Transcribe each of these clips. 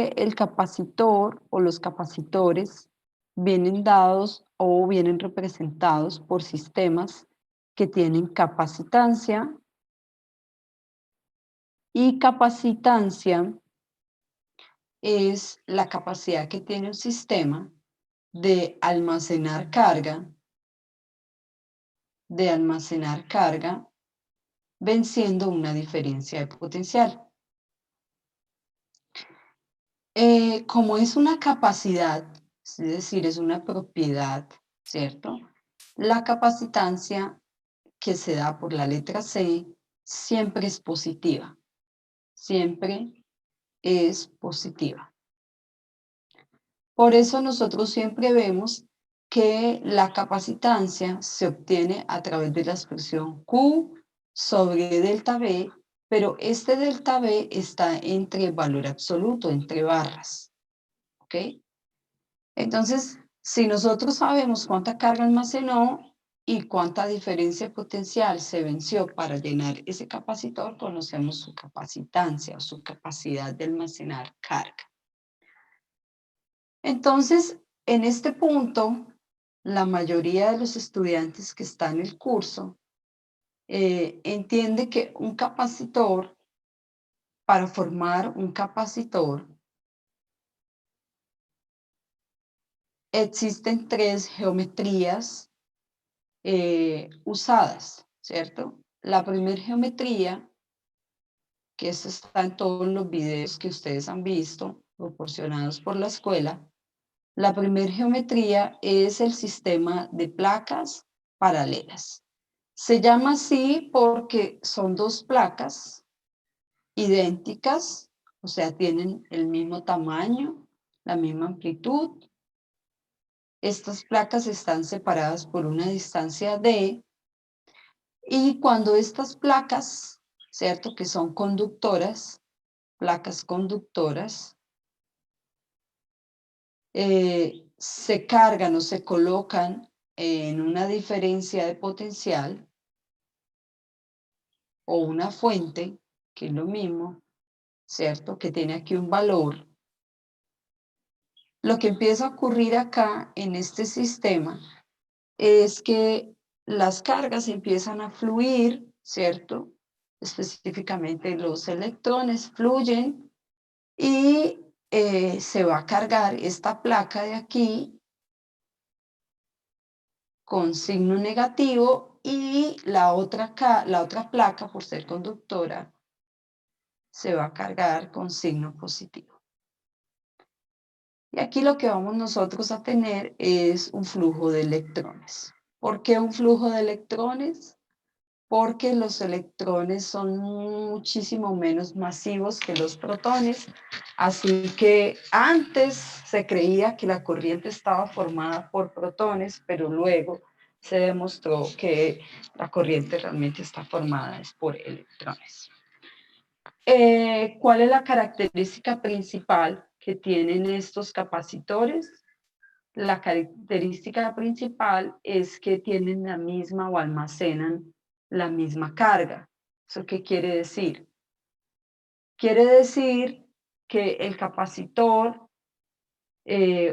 el capacitor o los capacitores vienen dados o vienen representados por sistemas que tienen capacitancia, y capacitancia es la capacidad que tiene un sistema de almacenar carga, venciendo una diferencia de potencial. Como es una capacidad, es decir, es una propiedad, ¿cierto? La capacitancia que se da por la letra C siempre es positiva, siempre es positiva. Por eso nosotros siempre vemos que la capacitancia se obtiene a través de la expresión Q sobre delta B, pero este delta B está entre valor absoluto, entre barras, ¿ok? Entonces, si nosotros sabemos cuánta carga almacenó y cuánta diferencia potencial se venció para llenar ese capacitor, conocemos su capacitancia o su capacidad de almacenar carga. Entonces, en este punto, la mayoría de los estudiantes que están en el curso entiende que un capacitor, para formar un capacitor, existen tres geometrías usadas, ¿cierto? La primera geometría, que esto está en todos los videos que ustedes han visto, proporcionados por la escuela. La primera geometría es el sistema de placas paralelas. Se llama así porque son dos placas idénticas, o sea, tienen el mismo tamaño, la misma amplitud. Estas placas están separadas por una distancia d, y cuando estas placas, ¿cierto?, que son conductoras, placas conductoras, se cargan o se colocan en una diferencia de potencial o una fuente, que es lo mismo, ¿cierto?, que tiene aquí un valor. Lo que empieza a ocurrir acá en este sistema es que las cargas empiezan a fluir, ¿cierto? Específicamente los electrones fluyen y se va a cargar esta placa de aquí con signo negativo, y la otra placa, por ser conductora, se va a cargar con signo positivo. Y aquí lo que vamos nosotros a tener es un flujo de electrones. ¿Por qué un flujo de electrones? Porque los electrones son muchísimo menos masivos que los protones, así que antes se creía que la corriente estaba formada por protones, pero luego se demostró que la corriente realmente está formada por electrones. ¿Cuál es la característica principal que tienen estos capacitores? La característica principal es que tienen la misma o almacenan la misma carga. ¿Eso qué quiere decir? Quiere decir que el capacitor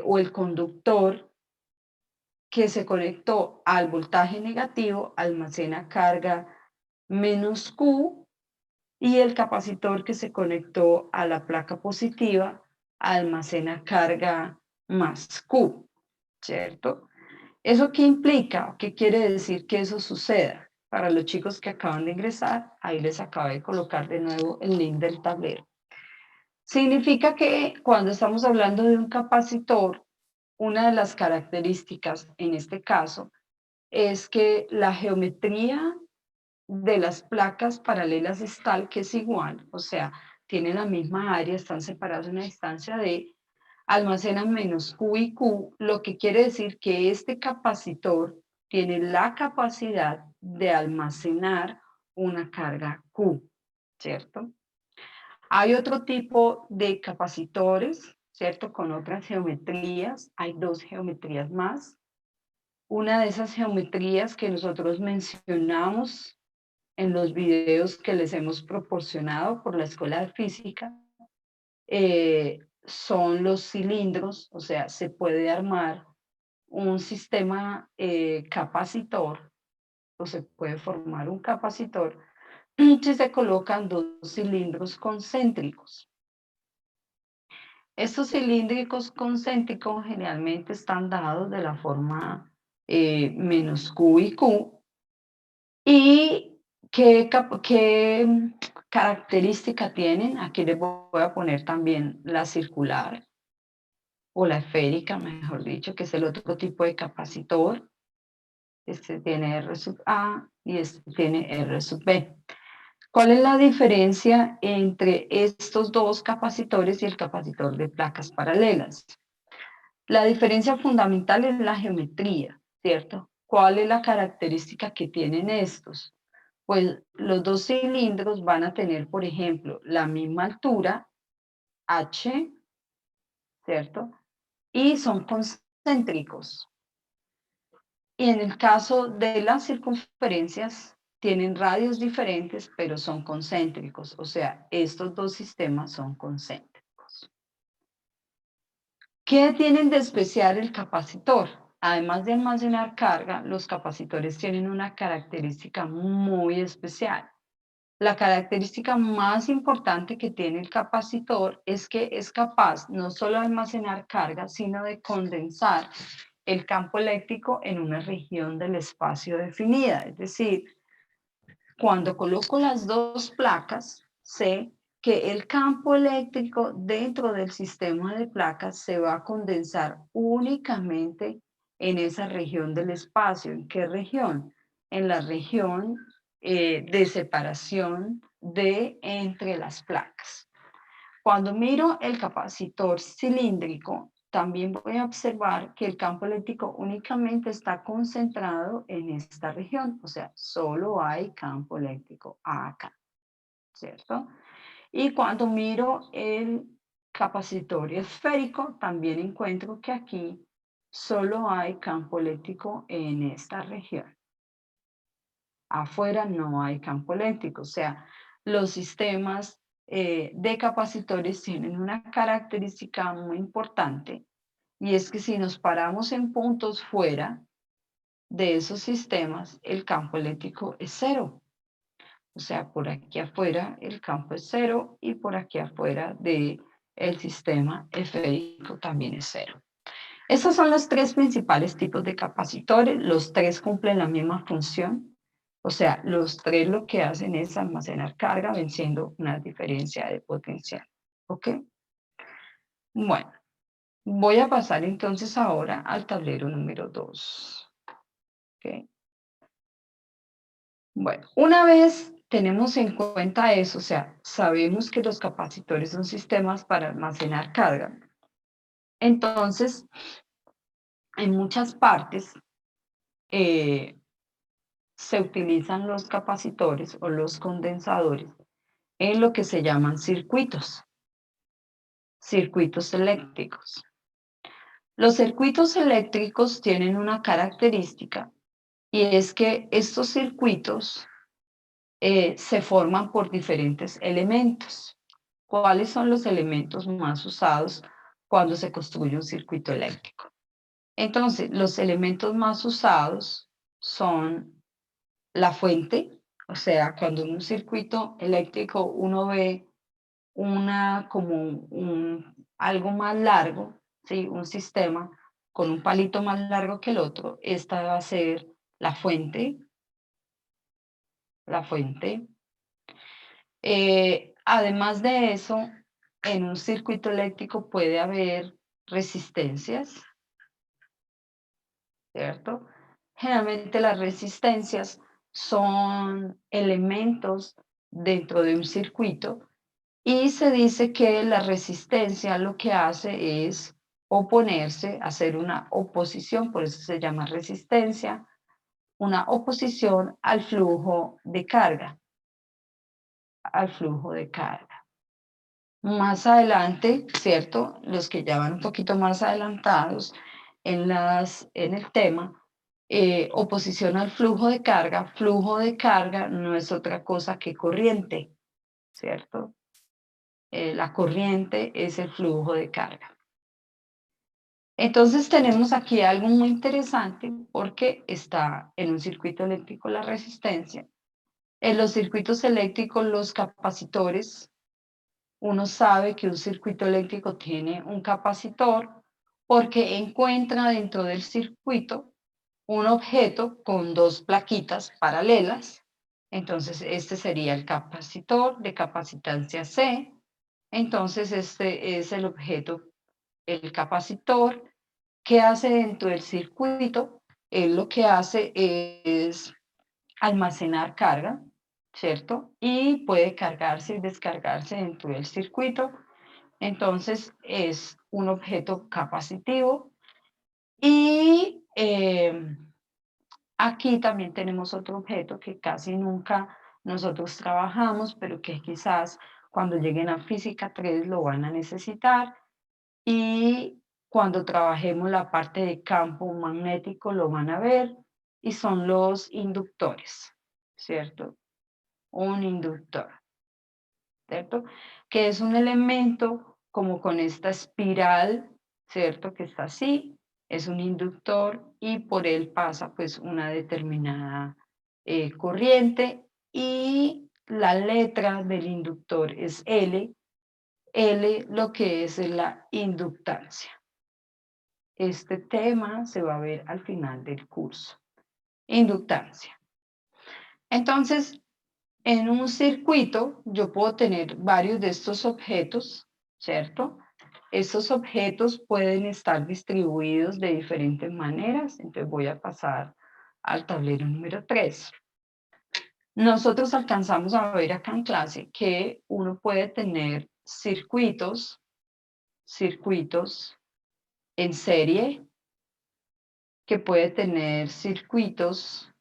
o el conductor que se conectó al voltaje negativo almacena carga menos Q, y el capacitor que se conectó a la placa positiva almacena carga más Q, ¿cierto? ¿Eso qué implica? ¿Qué quiere decir que eso suceda? Para los chicos que acaban de ingresar, ahí les acabo de colocar de nuevo el link del tablero. Significa que cuando estamos hablando de un capacitor, una de las características en este caso es que la geometría de las placas paralelas es tal que es igual, o sea, tienen la misma área, están separadas en una distancia de, almacenan menos Q y Q, lo que quiere decir que este capacitor tiene la capacidad de almacenar una carga Q, ¿cierto? Hay otro tipo de capacitores, ¿cierto? Con otras geometrías, hay dos geometrías más. Una de esas geometrías que nosotros mencionamos en los videos que les hemos proporcionado por la Escuela de Física, son los cilindros, o sea, se puede armar un sistema capacitor o se puede formar un capacitor si se colocan dos cilindros concéntricos. Estos cilíndricos concéntricos generalmente están dados de la forma menos Q y Q. ¿Y qué característica tienen? Aquí les voy a poner también la circular o la esférica, mejor dicho, que es el otro tipo de capacitor. Este tiene R sub A y este tiene R sub B. ¿Cuál es la diferencia entre estos dos capacitores y el capacitor de placas paralelas? La diferencia fundamental es la geometría, ¿cierto? ¿Cuál es la característica que tienen estos? Pues los dos cilindros van a tener, por ejemplo, la misma altura, H, ¿cierto? Y son concéntricos. Y en el caso de las circunferencias, tienen radios diferentes, pero son concéntricos. O sea, estos dos sistemas son concéntricos. ¿Qué tienen de especial el capacitor? Además de almacenar carga, los capacitores tienen una característica muy especial. La característica más importante que tiene el capacitor es que es capaz no solo de almacenar carga, sino de condensar el campo eléctrico en una región del espacio definida. Es decir, cuando coloco las dos placas, sé que el campo eléctrico dentro del sistema de placas se va a condensar únicamente en esa región del espacio. ¿En qué región? En la región de separación de entre las placas. Cuando miro el capacitor cilíndrico, también voy a observar que el campo eléctrico únicamente está concentrado en esta región, o sea, solo hay campo eléctrico acá, ¿cierto? Y cuando miro el capacitor esférico, también encuentro que aquí solo hay campo eléctrico en esta región. Afuera no hay campo eléctrico, o sea, los sistemas de capacitores tienen una característica muy importante y es que si nos paramos en puntos fuera de esos sistemas, el campo eléctrico es cero. O sea, por aquí afuera el campo es cero y por aquí afuera del sistema esférico también es cero. Esos son los tres principales tipos de capacitores. Los tres cumplen la misma función. O sea, los tres lo que hacen es almacenar carga venciendo una diferencia de potencial. ¿Ok? Bueno, voy a pasar entonces ahora al tablero número 2. ¿Ok? Bueno, una vez tenemos en cuenta eso, o sea, sabemos que los capacitores son sistemas para almacenar carga. Entonces, en muchas partes, se utilizan los capacitores o los condensadores en lo que se llaman circuitos eléctricos. Los circuitos eléctricos tienen una característica y es que estos circuitos se forman por diferentes elementos. ¿Cuáles son los elementos más usados cuando se construye un circuito eléctrico? Entonces, los elementos más usados son la fuente, o sea, cuando en un circuito eléctrico uno ve como algo más largo, ¿sí? Un sistema con un palito más largo que el otro, esta va a ser la fuente, la fuente. Además de eso, en un circuito eléctrico puede haber resistencias, ¿cierto? Generalmente las resistencias son elementos dentro de un circuito y se dice que la resistencia lo que hace es oponerse, hacer una oposición, por eso se llama resistencia, una oposición al flujo de carga, al flujo de carga. Más adelante, ¿cierto? Los que ya van un poquito más adelantados en el tema, oposición al flujo de carga no es otra cosa que corriente, ¿cierto? la corriente es el flujo de carga. Entonces tenemos aquí algo muy interesante porque está en un circuito eléctrico la resistencia. En los circuitos eléctricos, los capacitores, uno sabe que un circuito eléctrico tiene un capacitor porque encuentra dentro del circuito un objeto con dos plaquitas paralelas. Entonces, este sería el capacitor de capacitancia C. Entonces, este es el objeto, el capacitor. ¿Qué hace dentro del circuito? Él lo que hace es almacenar carga, ¿cierto? Y puede cargarse y descargarse dentro del circuito. Entonces, es un objeto capacitivo. Y aquí también tenemos otro objeto que casi nunca nosotros trabajamos, pero que quizás cuando lleguen a física 3 lo van a necesitar. Y cuando trabajemos la parte de campo magnético lo van a ver, y son los inductores, ¿cierto? Un inductor, ¿cierto? Que es un elemento como con esta espiral, ¿cierto? Que está así, es un inductor y por él pasa pues una determinada corriente, y la letra del inductor es L. L lo que es la inductancia. Este tema se va a ver al final del curso. Inductancia. Entonces, en un circuito yo puedo tener varios de estos objetos, ¿cierto? Estos objetos pueden estar distribuidos de diferentes maneras. Entonces voy a pasar al tablero número 3. Nosotros alcanzamos a ver acá en clase que uno puede tener circuitos en serie, que puede tener circuitos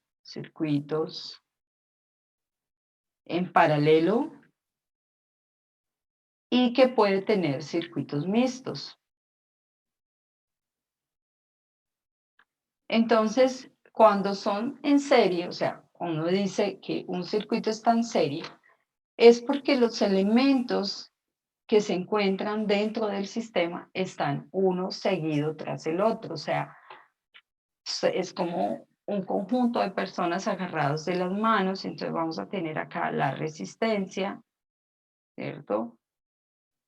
en paralelo, y que puede tener circuitos mixtos. Entonces, cuando son en serie, o sea, uno dice que un circuito está en serie, es porque los elementos que se encuentran dentro del sistema están uno seguido tras el otro, o sea, es como un conjunto de personas agarrados de las manos. Entonces vamos a tener acá la resistencia, ¿cierto?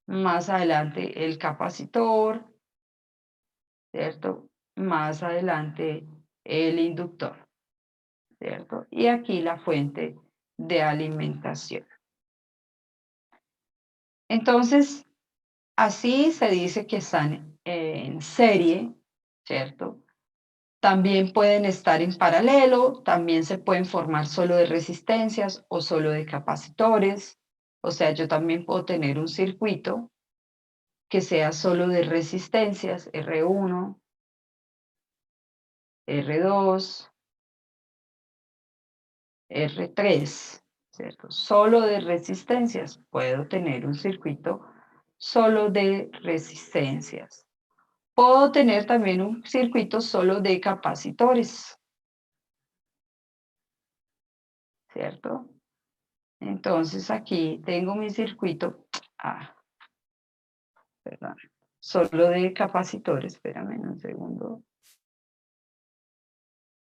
Más adelante el capacitor, ¿cierto? Más adelante el inductor, ¿cierto? Y aquí la fuente de alimentación. Entonces, así se dice que están en serie, ¿cierto? También pueden estar en paralelo, también se pueden formar solo de resistencias o solo de capacitores. O sea, yo también puedo tener un circuito que sea solo de resistencias, R1, R2, R3, ¿cierto? Solo de resistencias. Puedo tener un circuito solo de resistencias. Puedo tener también un circuito solo de capacitores, ¿cierto? Entonces aquí tengo mi circuito, perdón, solo de capacitores. Espérame un segundo.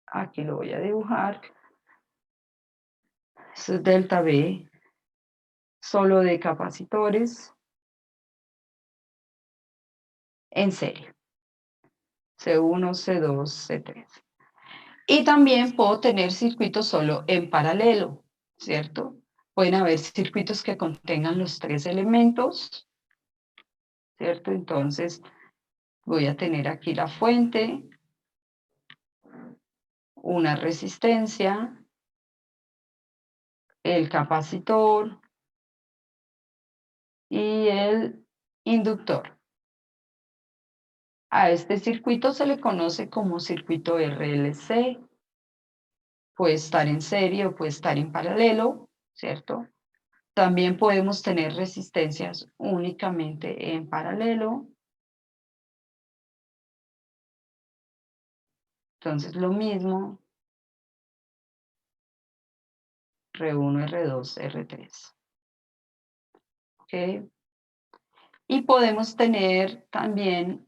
Aquí lo voy a dibujar. Eso es delta B, solo de capacitores en serie. C1, C2, C3. Y también puedo tener circuitos solo en paralelo, ¿cierto? Pueden haber circuitos que contengan los tres elementos, ¿cierto? Entonces voy a tener aquí la fuente, una resistencia, el capacitor y el inductor. A este circuito se le conoce como circuito RLC. Puede estar en serie o puede estar en paralelo, ¿cierto? También podemos tener resistencias únicamente en paralelo. Entonces lo mismo, R1, R2, R3. ¿Ok? Y podemos tener también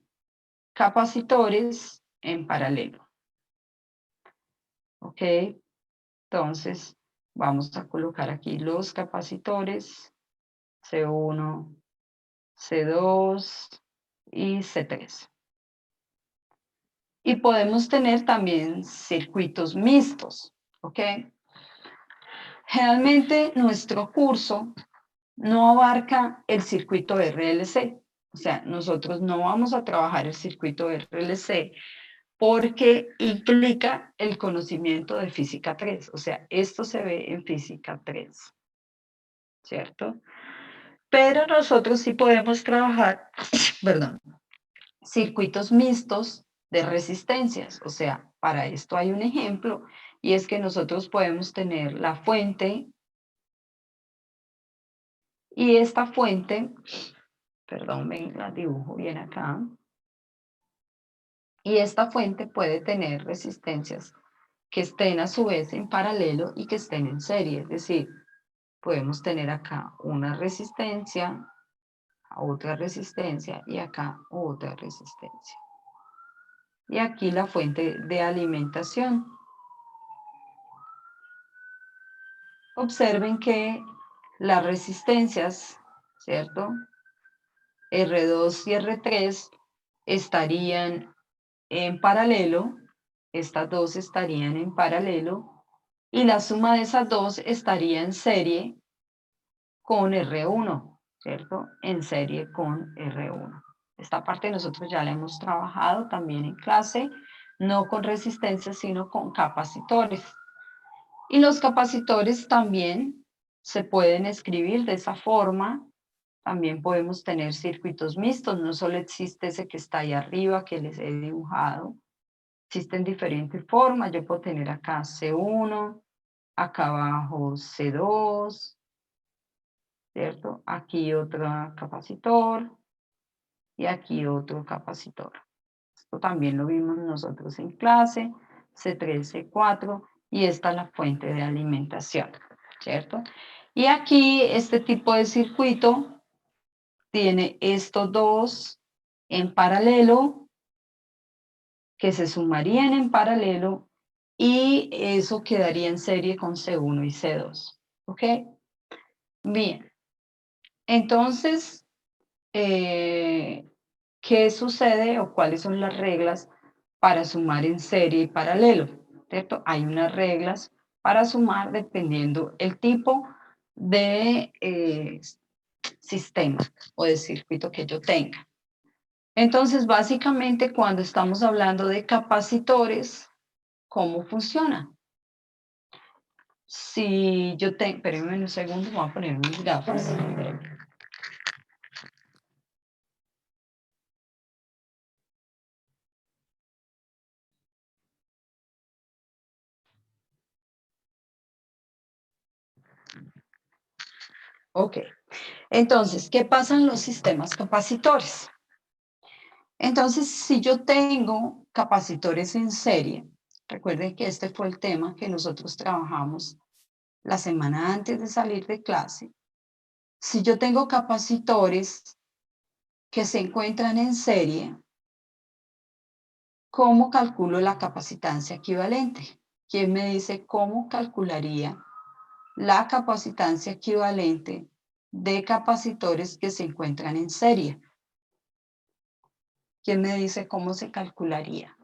capacitores en paralelo. ¿Ok? Entonces, vamos a colocar aquí los capacitores C1, C2 y C3. Y podemos tener también circuitos mixtos, ¿ok? Generalmente nuestro curso no abarca el circuito RLC, o sea, nosotros no vamos a trabajar el circuito RLC porque implica el conocimiento de física 3, o sea, esto se ve en física 3, ¿cierto? Pero nosotros sí podemos trabajar, perdón, circuitos mixtos de resistencias, o sea, para esto hay un ejemplo, y es que nosotros podemos tener la fuente, y esta fuente, perdón, ven, la dibujo bien acá, y esta fuente puede tener resistencias que estén a su vez en paralelo y que estén en serie, es decir, podemos tener acá una resistencia, otra resistencia y acá otra resistencia. Y aquí la fuente de alimentación. Observen que las resistencias, ¿cierto? R2 y R3 estarían en paralelo, estas dos estarían en paralelo, y la suma de esas dos estaría en serie con R1, ¿cierto? En serie con R1. Esta parte nosotros ya la hemos trabajado también en clase, no con resistencias, sino con capacitores. Y los capacitores también se pueden escribir de esa forma. También podemos tener circuitos mixtos, no solo existe ese que está ahí arriba que les he dibujado, existen diferentes formas. Yo puedo tener acá C1, acá abajo C2, ¿cierto? Aquí otro capacitor y aquí otro capacitor. Esto también lo vimos nosotros en clase, C3, C4, y esta es la fuente de alimentación, ¿cierto? Y aquí este tipo de circuito tiene estos dos en paralelo, que se sumarían en paralelo, y eso quedaría en serie con C1 y C2, ¿ok? Bien, entonces, ¿qué sucede o cuáles son las reglas para sumar en serie y paralelo? ¿Cierto? Hay unas reglas para sumar dependiendo el tipo de sistema o de circuito que yo tenga. Entonces, básicamente, cuando estamos hablando de capacitores, ¿cómo funciona? Si yo tengo, espérenme un segundo, voy a poner mis gafas. Ok, entonces, ¿qué pasa en los sistemas capacitores? Entonces, si yo tengo capacitores en serie, recuerden que este fue el tema que nosotros trabajamos la semana antes de salir de clase. Si yo tengo capacitores que se encuentran en serie, ¿cómo calculo la capacitancia equivalente? ¿Quién me dice cómo calcularía la capacitancia equivalente de capacitores que se encuentran en serie? ¿Quién me dice cómo se calcularía?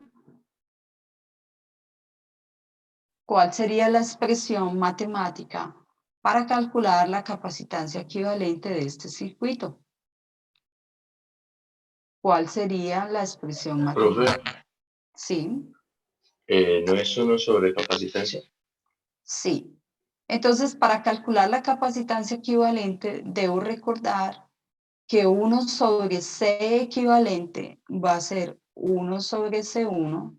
¿Cuál sería la expresión matemática para calcular la capacitancia equivalente de este circuito? ¿Cuál sería la expresión Profe, matemática? Sí, ¿no es uno sobre capacitancia? sí. Entonces, para calcular la capacitancia equivalente, debo recordar que 1 sobre C equivalente va a ser 1 sobre C1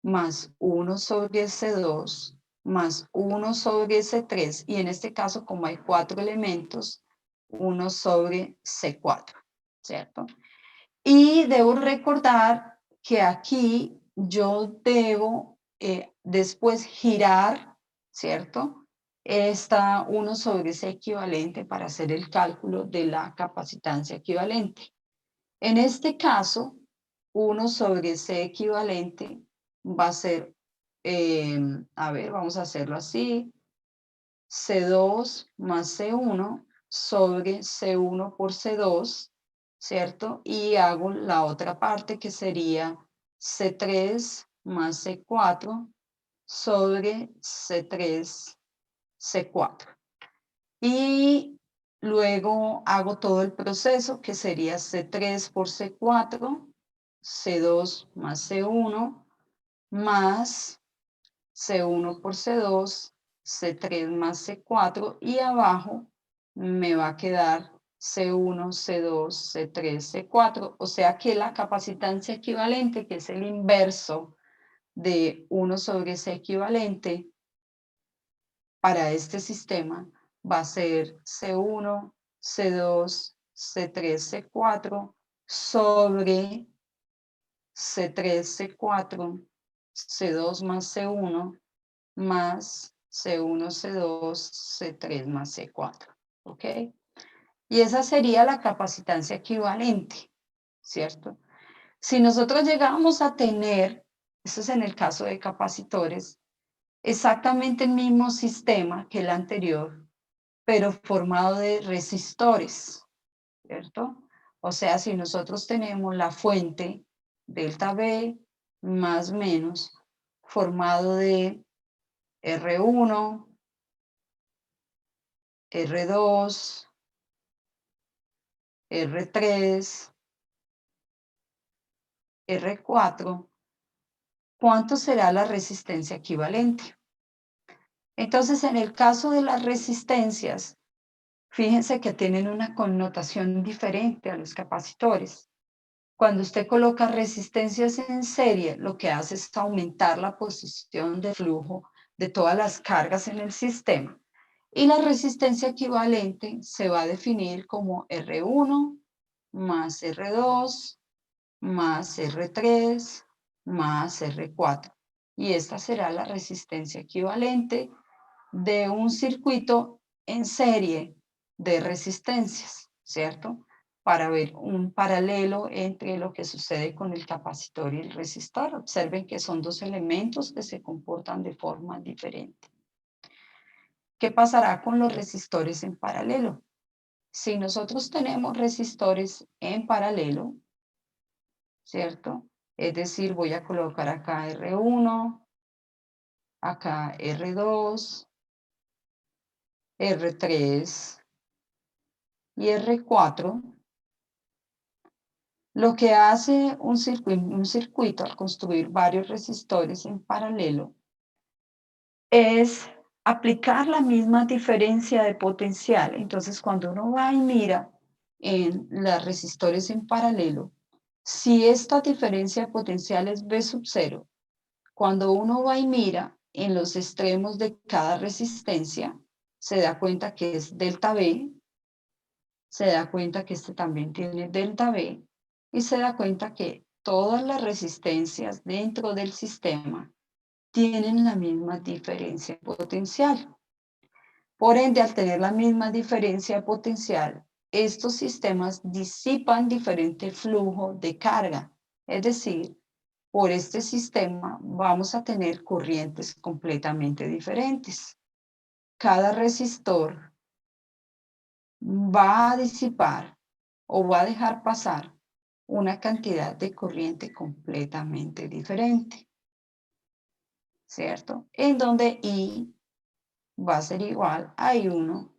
más 1 sobre C2 más 1 sobre C3, y en este caso, como hay 4 elementos, 1 sobre C4, ¿cierto? Y debo recordar que aquí yo debo después girar, ¿cierto? está 1 sobre C equivalente para hacer el cálculo de la capacitancia equivalente. En este caso, 1 sobre C equivalente va a ser, a ver, vamos a hacerlo así, C2 más C1 sobre C1 por C2, ¿cierto? Y hago la otra parte que sería C3 más C4 sobre C3, C4. Y luego hago todo el proceso que sería C3 por C4, C2 más C1, más C1 por C2, C3 más C4 y abajo me va a quedar C1, C2, C3, C4. O sea que la capacitancia equivalente, que es el inverso de 1 sobre C equivalente, para este sistema va a ser C1, C2, C3, C4 sobre C3, C4, C2 más C1 más C1, C2, C3 más C4. ¿Ok? Y esa sería la capacitancia equivalente, ¿cierto? Si nosotros llegamos a tener, eso es en el caso de capacitores, exactamente el mismo sistema que el anterior, pero formado de resistores, ¿cierto? O sea, si nosotros tenemos la fuente delta V más menos formado de R1, R2, R3, R4, ¿cuánto será la resistencia equivalente? Entonces, en el caso de las resistencias, fíjense que tienen una connotación diferente a los capacitores. Cuando usted coloca resistencias en serie, lo que hace es aumentar la posición de flujo de todas las cargas en el sistema. Y la resistencia equivalente se va a definir como R1 más R2 más R3 más R4. Y esta será la resistencia equivalente de un circuito en serie de resistencias, ¿cierto? Para ver un paralelo entre lo que sucede con el capacitor y el resistor. Observen que son dos elementos que se comportan de forma diferente. ¿Qué pasará con los resistores en paralelo? Si nosotros tenemos resistores en paralelo, ¿cierto? Es decir, voy a colocar acá R1, acá R2, R3 y R4. Lo que hace un circuito al construir varios resistores en paralelo es aplicar la misma diferencia de potencial. Entonces, cuando uno va y mira en los resistores en paralelo, si esta diferencia de potencial es V sub 0, cuando uno va y mira en los extremos de cada resistencia, se da cuenta que es delta V, se da cuenta que este también tiene delta V y se da cuenta que todas las resistencias dentro del sistema tienen la misma diferencia potencial. Por ende, al tener la misma diferencia potencial, estos sistemas disipan diferente flujo de carga. Es decir, por este sistema vamos a tener corrientes completamente diferentes. Cada resistor va a disipar o va a dejar pasar una cantidad de corriente completamente diferente, ¿cierto? En donde I va a ser igual a I1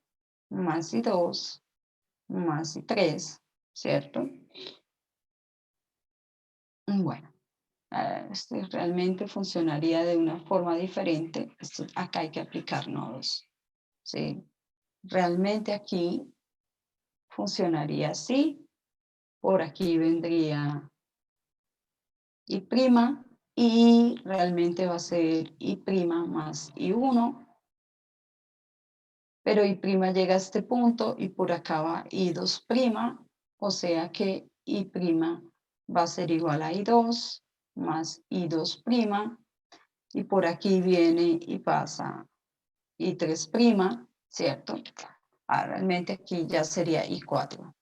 más I2 más I3, ¿cierto? Bueno, esto realmente funcionaría de una forma diferente. Acá hay que aplicar nodos, ¿sí? Realmente aquí funcionaría así. Por aquí vendría I' y realmente va a ser I' más I1, pero I' llega a este punto y por acá va I2', o sea que I' va a ser igual a I2 más I2', y por aquí viene y pasa I3', ¿cierto? Realmente aquí ya sería I4.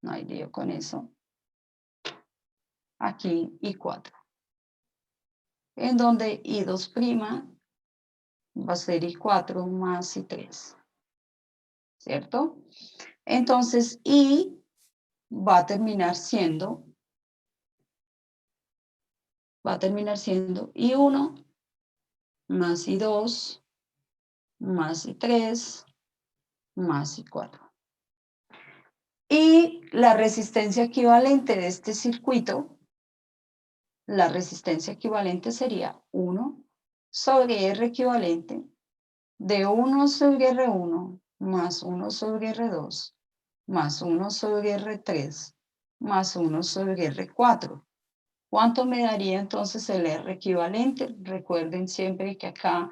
No hay lío con eso. Aquí I4. En donde I2' va a ser I4 más I3. ¿Cierto? Entonces, I va a terminar siendo I1 más I2 más I3 más I4. Y la resistencia equivalente de este circuito, la resistencia equivalente sería 1 sobre R equivalente de 1 sobre R1 más 1 sobre R2 más 1 sobre R3 más 1 sobre R4. ¿Cuánto me daría entonces el R equivalente? Recuerden siempre que acá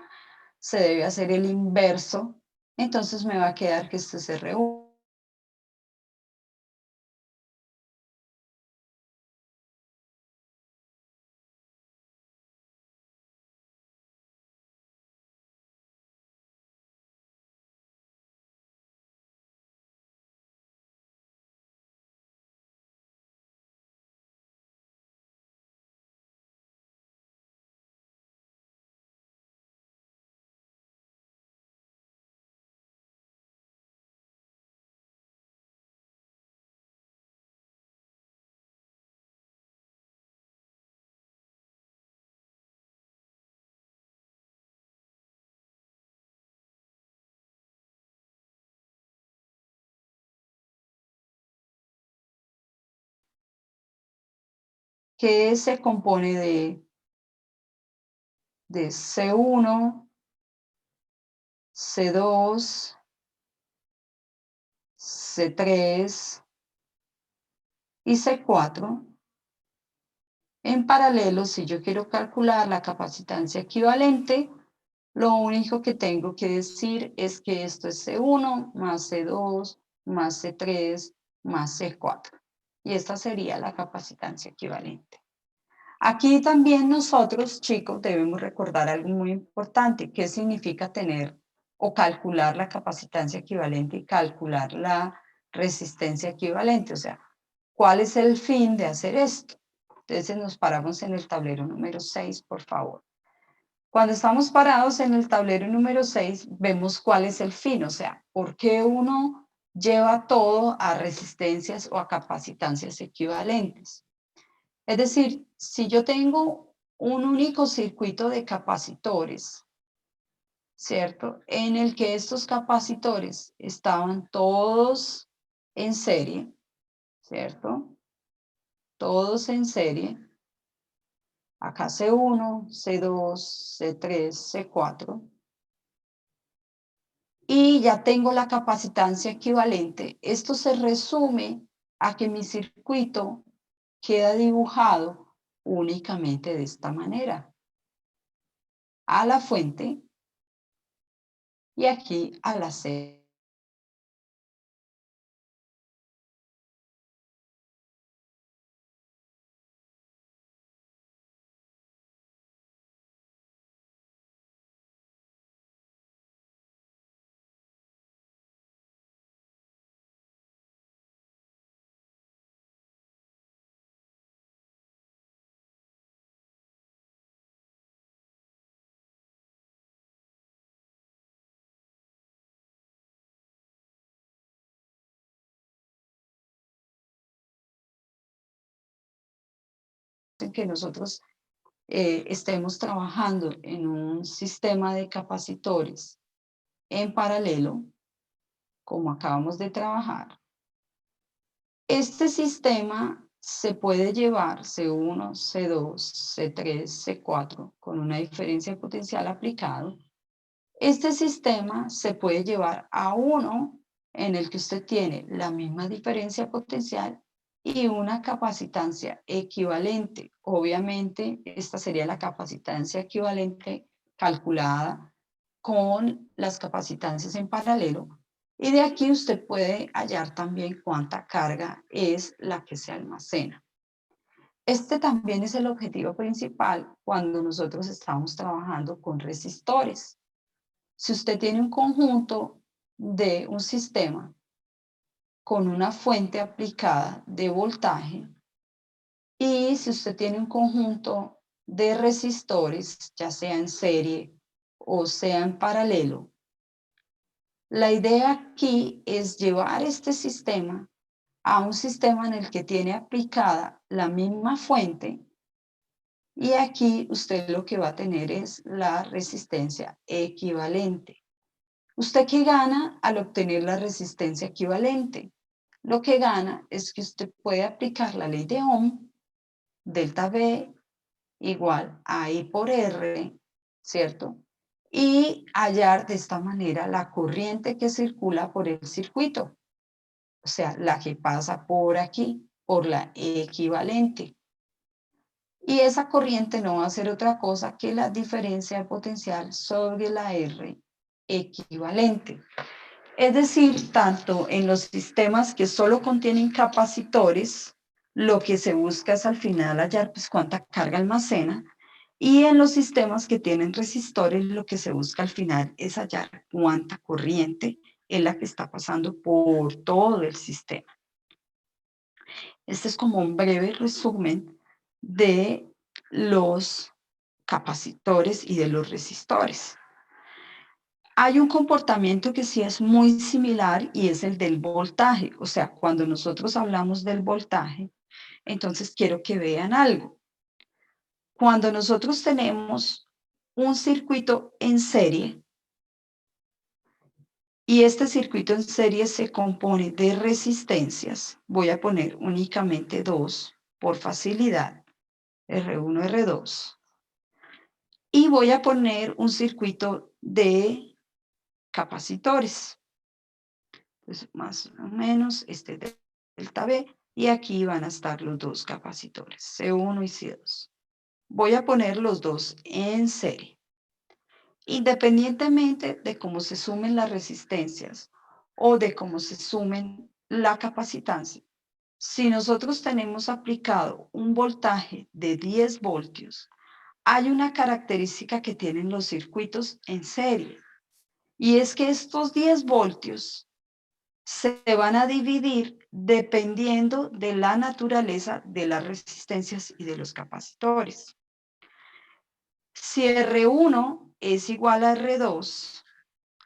se debe hacer el inverso. Entonces me va a quedar que esto es R1. Que se compone de C1, C2, C3 y C4. En paralelo, si yo quiero calcular la capacitancia equivalente, lo único que tengo que decir es que esto es C1 más C2 más C3 más C4. Y esta sería la capacitancia equivalente. Aquí también nosotros, chicos, debemos recordar algo muy importante. ¿Qué significa tener o calcular la capacitancia equivalente y calcular la resistencia equivalente? O sea, ¿cuál es el fin de hacer esto? Entonces nos paramos en el tablero número 6, por favor. Cuando estamos parados en el tablero número 6, vemos cuál es el fin, o sea, por qué uno lleva todo a resistencias o a capacitancias equivalentes. Es decir, si yo tengo un único circuito de capacitores, ¿cierto? En el que estos capacitores estaban todos en serie, ¿cierto? Todos en serie. Acá C1, C2, C3, C4. Y ya tengo la capacitancia equivalente. Esto se resume a que mi circuito queda dibujado únicamente de esta manera. A la fuente y aquí a la serie. En que nosotros estemos trabajando en un sistema de capacitores en paralelo, como acabamos de trabajar, este sistema se puede llevar C1, C2, C3, C4 con una diferencia potencial aplicado. Este sistema se puede llevar a uno en el que usted tiene la misma diferencia potencial y una capacitancia equivalente. Obviamente, esta sería la capacitancia equivalente calculada con las capacitancias en paralelo. Y de aquí usted puede hallar también cuánta carga es la que se almacena. Este también es el objetivo principal cuando nosotros estamos trabajando con resistores. Si usted tiene un conjunto de un sistema con una fuente aplicada de voltaje, y si usted tiene un conjunto de resistores, ya sea en serie o sea en paralelo, la idea aquí es llevar este sistema a un sistema en el que tiene aplicada la misma fuente, y aquí usted lo que va a tener es la resistencia equivalente. ¿Usted qué gana al obtener la resistencia equivalente? Lo que gana es que usted puede aplicar la ley de Ohm, delta V igual a I por R, ¿cierto? Y hallar de esta manera la corriente que circula por el circuito, o sea, la que pasa por aquí, por la equivalente. Y esa corriente no va a ser otra cosa que la diferencia de potencial sobre la R equivalente. Es decir, tanto en los sistemas que solo contienen capacitores, lo que se busca es al final hallar pues, cuánta carga almacena, y en los sistemas que tienen resistores, lo que se busca al final es hallar cuánta corriente es la que está pasando por todo el sistema. Este es como un breve resumen de los capacitores y de los resistores. Hay un comportamiento que sí es muy similar y es el del voltaje. O sea, cuando nosotros hablamos del voltaje, entonces quiero que vean algo. Cuando nosotros tenemos un circuito en serie, y este circuito en serie se compone de resistencias, voy a poner únicamente dos por facilidad, R1, R2, y voy a poner un circuito de capacitores. Entonces, más o menos, este delta V, y aquí van a estar los dos capacitores, C1 y C2. Voy a poner los dos en serie. Independientemente de cómo se sumen las resistencias o de cómo se sumen la capacitancia, si nosotros tenemos aplicado un voltaje de 10 voltios, hay una característica que tienen los circuitos en serie, y es que estos 10 voltios se van a dividir dependiendo de la naturaleza de las resistencias y de los capacitores. Si R1 es igual a R2,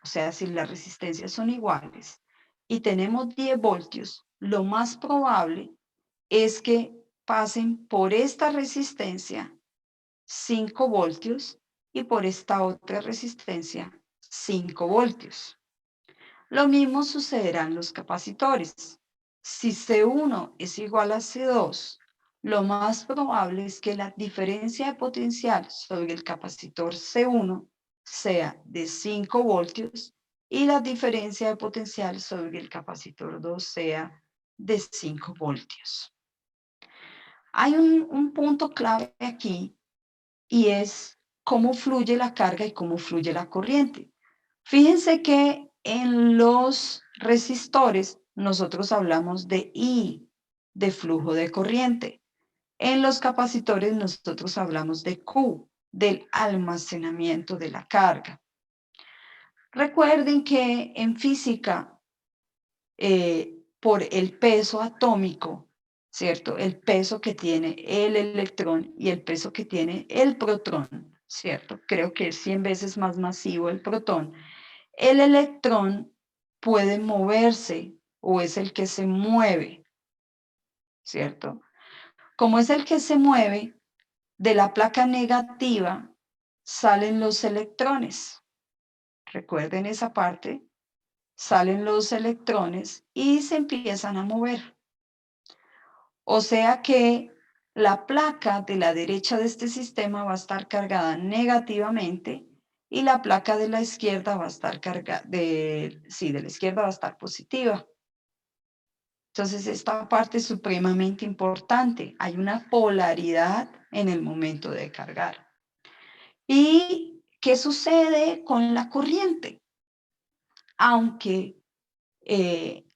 o sea, si las resistencias son iguales, y tenemos 10 voltios, lo más probable es que pasen por esta resistencia 5 voltios y por esta otra resistencia 5 voltios. Lo mismo sucederá en los capacitores. Si C1 es igual a C2, lo más probable es que la diferencia de potencial sobre el capacitor C1 sea de 5 voltios y la diferencia de potencial sobre el capacitor 2 sea de 5 voltios. Hay un punto clave aquí, y es cómo fluye la carga y cómo fluye la corriente. Fíjense que en los resistores nosotros hablamos de I, de flujo de corriente. En los capacitores nosotros hablamos de Q, del almacenamiento de la carga. Recuerden que en física, por el peso atómico, ¿cierto? El peso que tiene el electrón y el peso que tiene el protón, ¿cierto? Creo que es 100 veces más masivo el protón. El electrón puede moverse o es el que se mueve, ¿cierto? Como es el que se mueve, de la placa negativa salen los electrones. Recuerden esa parte, salen los electrones y se empiezan a mover. O sea que la placa de la derecha de este sistema va a estar cargada negativamente y la placa de la izquierda va a estar cargada, de la izquierda va a estar positiva. Entonces, esta parte es supremamente importante. Hay una polaridad en el momento de cargar. ¿Y qué sucede con la corriente? Aunque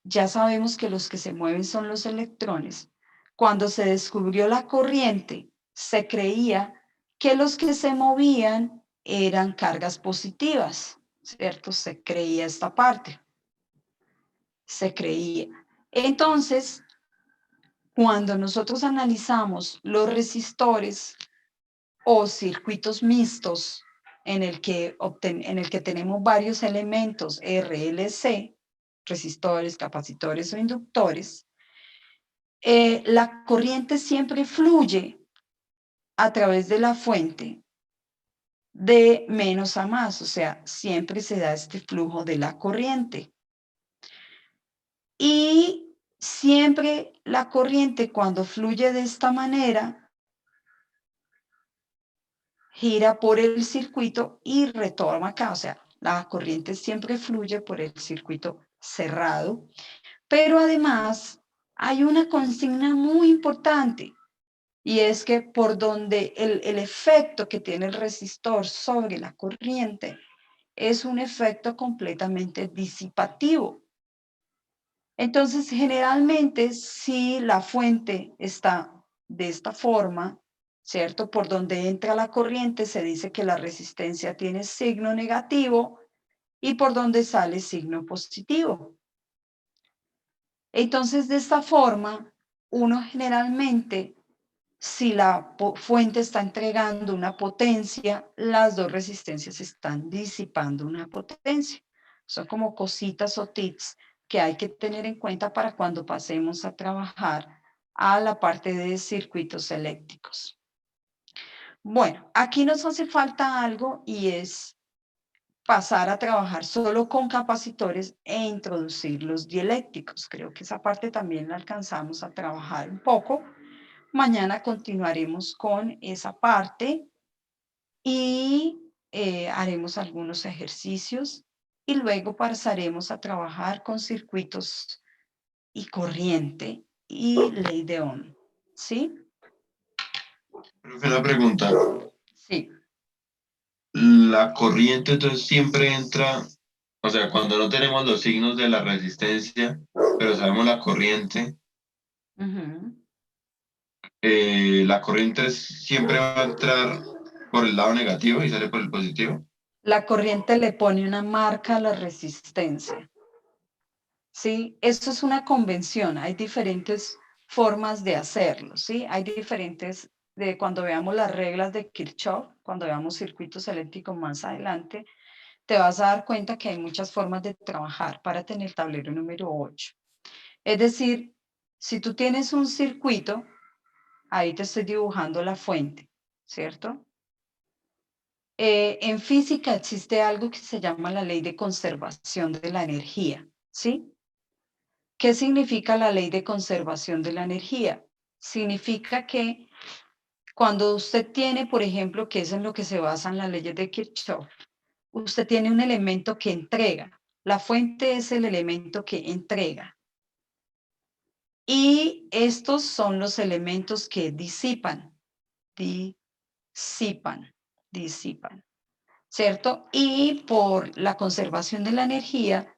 ya sabemos que los que se mueven son los electrones, cuando se descubrió la corriente, se creía que los que se movían eran cargas positivas, ¿cierto? Se creía esta parte, se creía. Entonces, cuando nosotros analizamos los resistores o circuitos mixtos en el que tenemos varios elementos RLC, resistores, capacitores o inductores, la corriente siempre fluye a través de la fuente de menos a más, o sea, siempre se da este flujo de la corriente. Y siempre la corriente, cuando fluye de esta manera, gira por el circuito y retorna acá, o sea, la corriente siempre fluye por el circuito cerrado, pero además hay una consigna muy importante, y es que por donde el efecto que tiene el resistor sobre la corriente es un efecto completamente disipativo. Entonces, generalmente, si la fuente está de esta forma, ¿cierto? Por donde entra la corriente, se dice que la resistencia tiene signo negativo y por donde sale signo positivo. Entonces, de esta forma, uno generalmente, si la fuente está entregando una potencia, las dos resistencias están disipando una potencia. Son como cositas o tips que hay que tener en cuenta para cuando pasemos a trabajar a la parte de circuitos eléctricos. Bueno, aquí nos hace falta algo y es pasar a trabajar solo con capacitores e introducir los dieléctricos. Creo que esa parte también la alcanzamos a trabajar un poco. Mañana continuaremos con esa parte y haremos algunos ejercicios y luego pasaremos a trabajar con circuitos y corriente y ley de Ohm. ¿Sí? Profe, una pregunta. Sí. La corriente entonces siempre entra, o sea, cuando no tenemos los signos de la resistencia, pero sabemos Ujú. la corriente siempre va a entrar por el lado negativo y sale por el positivo. La corriente le pone una marca a la resistencia. ¿Sí? Esto es una convención, hay diferentes formas de hacerlo, ¿sí? Hay diferentes, cuando veamos las reglas de Kirchhoff, cuando veamos circuitos eléctricos más adelante, te vas a dar cuenta que hay muchas formas de trabajar para tener el tablero número 8. Es decir, si tú tienes un circuito, ahí te estoy dibujando la fuente, ¿cierto? En física existe algo que se llama la ley de conservación de la energía, ¿sí? ¿Qué significa la ley de conservación de la energía? Significa que cuando usted tiene, por ejemplo, que es en lo que se basan las leyes de Kirchhoff, usted tiene un elemento que entrega. La fuente es el elemento que entrega. Y estos son los elementos que disipan, disipan, ¿cierto? Y por la conservación de la energía,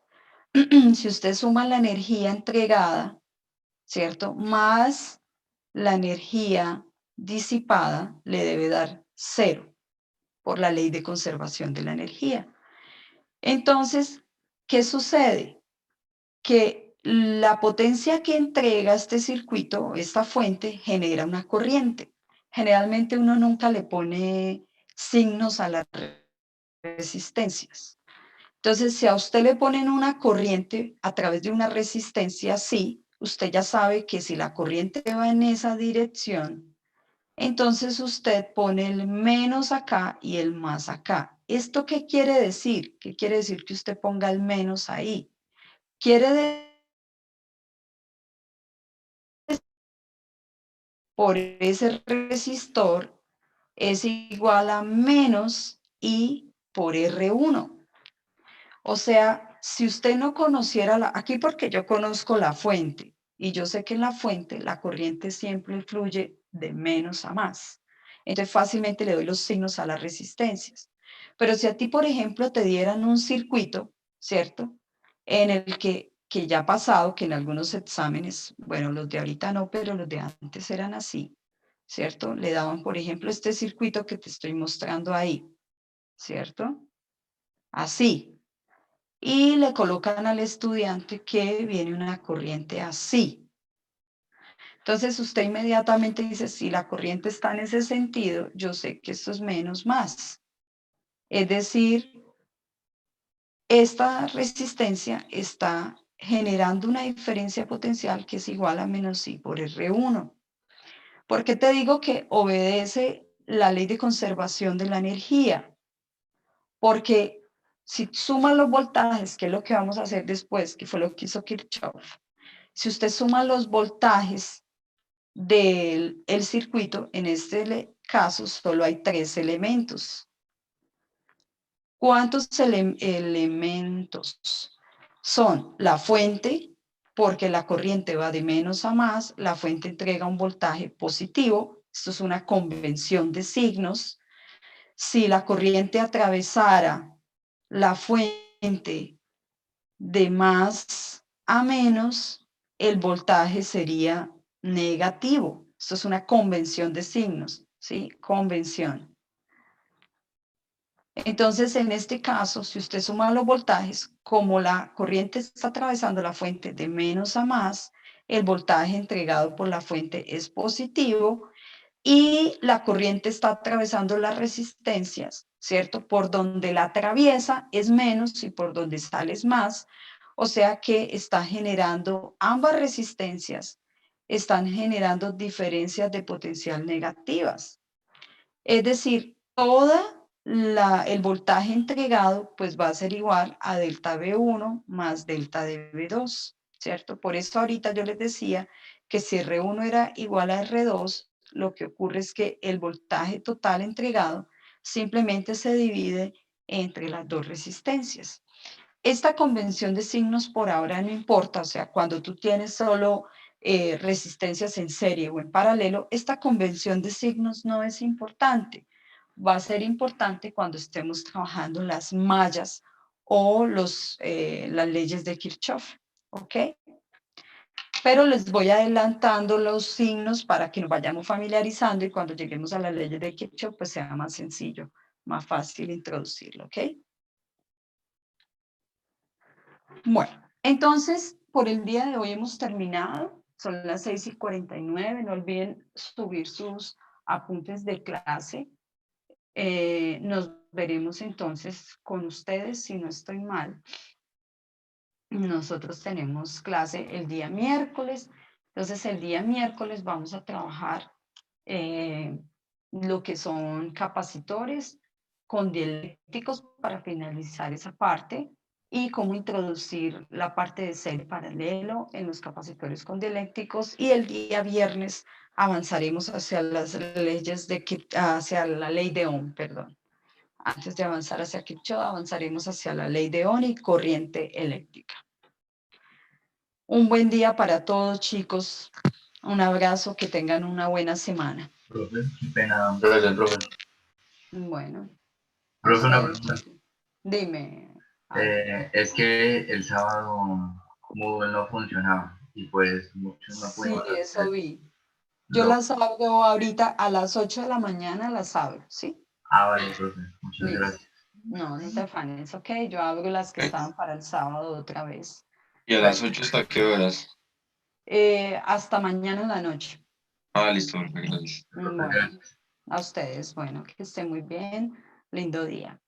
si usted suma la energía entregada, ¿cierto? Más la energía disipada le debe dar 0 por la ley de conservación de la energía. Entonces, ¿qué sucede? Que la potencia que entrega este circuito, esta fuente, genera una corriente. Generalmente uno nunca le pone signos a las resistencias. Entonces, si a usted le ponen una corriente a través de una resistencia así, usted ya sabe que si la corriente va en esa dirección, entonces usted pone el menos acá y el más acá. ¿Esto qué quiere decir? ¿Qué quiere decir que usted ponga el menos ahí? Quiere decir por ese resistor es igual a menos I por R1. O sea, si usted no conociera aquí porque yo conozco la fuente y yo sé que en la fuente la corriente siempre fluye de menos a más. Entonces fácilmente le doy los signos a las resistencias. Pero si a ti, por ejemplo, te dieran un circuito, ¿cierto? En el que ya ha pasado, que en algunos exámenes, bueno, los de ahorita no, pero los de antes eran así, ¿cierto? Le daban, por ejemplo, este circuito que te estoy mostrando ahí, ¿cierto? Así. y le colocan al estudiante que viene una corriente así. Entonces usted inmediatamente dice, si la corriente está en ese sentido, yo sé que esto es menos más. Es decir, esta resistencia está generando una diferencia potencial que es igual a menos I por R1. ¿Por qué te digo que obedece la ley de conservación de la energía? Porque si suman los voltajes, que es lo que vamos a hacer después, que fue lo que hizo Kirchhoff, si usted suma los voltajes del circuito, en este caso solo hay 3 elementos. ¿Cuántos elementos? Son la fuente, porque la corriente va de menos a más, la fuente entrega un voltaje positivo, esto es una convención de signos. Si la corriente atravesara la fuente de más a menos, el voltaje sería negativo. Esto es una convención de signos, ¿sí? Convención. Entonces, en este caso, si usted suma los voltajes, como la corriente está atravesando la fuente de menos a más, el voltaje entregado por la fuente es positivo y la corriente está atravesando las resistencias, ¿cierto? Por donde la atraviesa es menos y por donde sale es más, o sea que está generando ambas resistencias, están generando diferencias de potencial negativas. Es decir, el voltaje entregado pues va a ser igual a delta V1 más delta de V2, ¿cierto? Por eso ahorita yo les decía que si R1 era igual a R2, lo que ocurre es que el voltaje total entregado simplemente se divide entre las dos resistencias. Esta convención de signos por ahora no importa, o sea, cuando tú tienes solo resistencias en serie o en paralelo, esta convención de signos no es importante. Va a ser importante cuando estemos trabajando las mallas o las leyes de Kirchhoff, ¿ok? Pero les voy adelantando los signos para que nos vayamos familiarizando y cuando lleguemos a las leyes de Kirchhoff, pues sea más sencillo, más fácil introducirlo, ¿ok? Bueno, entonces, por el día de hoy hemos terminado. Son las 6:49. No olviden subir sus apuntes de clase. Nos veremos entonces con ustedes, si no estoy mal. Nosotros tenemos clase el día miércoles. Entonces, el día miércoles vamos a trabajar lo que son capacitores con dieléctricos para finalizar esa parte y cómo introducir la parte de serie paralelo en los capacitores con dieléctricos. Y el día viernes avanzaremos hacia las leyes hacia la ley de Ohm, perdón. Antes de avanzar hacia Kirchhoff, avanzaremos hacia la ley de Ohm y corriente eléctrica. Un buen día para todos, chicos. Un abrazo, que tengan una buena semana. Profe, qué pena. Gracias, profe. Bueno, a Profe, una ustedes. pregunta. Dime. Es que el sábado Moodle no funcionaba y pues muchos no Sí, pudimos eso hacer vi. Yo lo. las abro ahorita a las 8 de la mañana, las abro, ¿sí? Vale, profe, muchas Listo. gracias. No, no te afanes, ok. Yo abro las que estaban para el sábado otra vez. ¿Y a Bueno, las 8 hasta qué horas? hasta mañana en la noche. Listo, profe, gracias. Profe, Bueno, gracias. a ustedes, bueno, que estén muy bien. Lindo día.